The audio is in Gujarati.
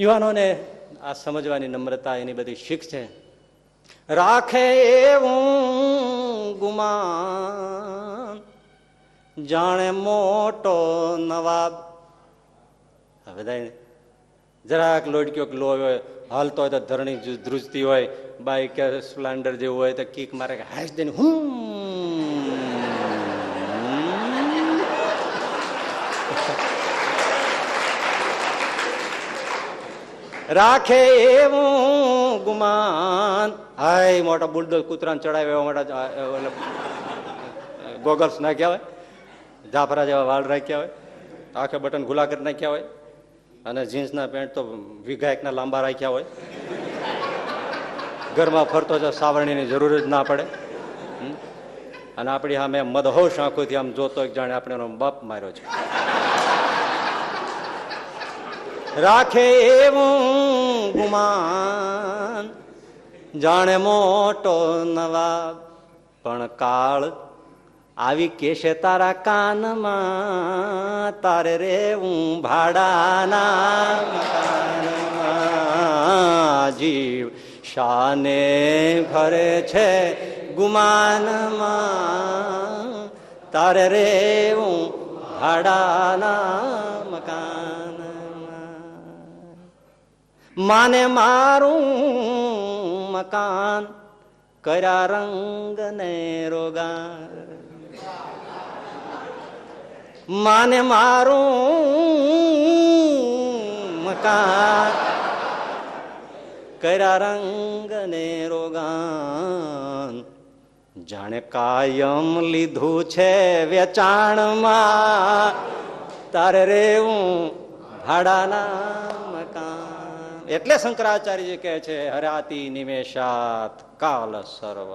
યુવાનોને આ સમજવાની નમ્રતા એની બધી શીખ છે. રાખે એવું ગુમાન જાણે મોટો નવાબ. બધા જરાક લોડક્યો લો હોય, હાલતો હોય તો ધરણી ધ્રુજતી હોય, બાઈક કે સ્પ્લેન્ડર જેવું હોય તો કીક મારે હાશ દઈને રાખે એવું ગુમાન. હાય મોટા બુલડોઝ કૂતરાને ચડાવે એવા મોટા ગોગલ્સ નાખ્યા હોય, જાફરા જેવા વાળ રાખ્યા હોય, આખે બટન ગુલા કરી નાખ્યા હોય, અને જીન્સના પેન્ટ તો વિઘાયકના લાંબા રાખ્યા હોય. ઘરમાં ફરતો જો સાવરણીની જરૂર જ ના પડે. અને આપણી સામે મદહોશ આંખોથી આમ જોતો એક જાણે આપણે એનો બાપ માર્યો છે. રાખે એવું ગુમાન જાણે મોટો નવાબ, પણ કાળ આવી કેશે તારા કાનમાં, તારે રેવું ભાડાના મકાનમાં. જીવ શાને ભરે છે ગુમાનમાં, તારે રેવું ભાડાના મકાનમાં. માને મારું મકાન કર્યા રંગ ને રોગાન. માને મારું મકાન કર્યા રંગ ને રોગાન. જાણે કાયમ લીધું છે વેચાણમાં, તારે રેવું ભાડાના મકાન. એટલે શંકરાચાર્યજી કહે છે હરાતી નિમેષાત કાલ સર્વ.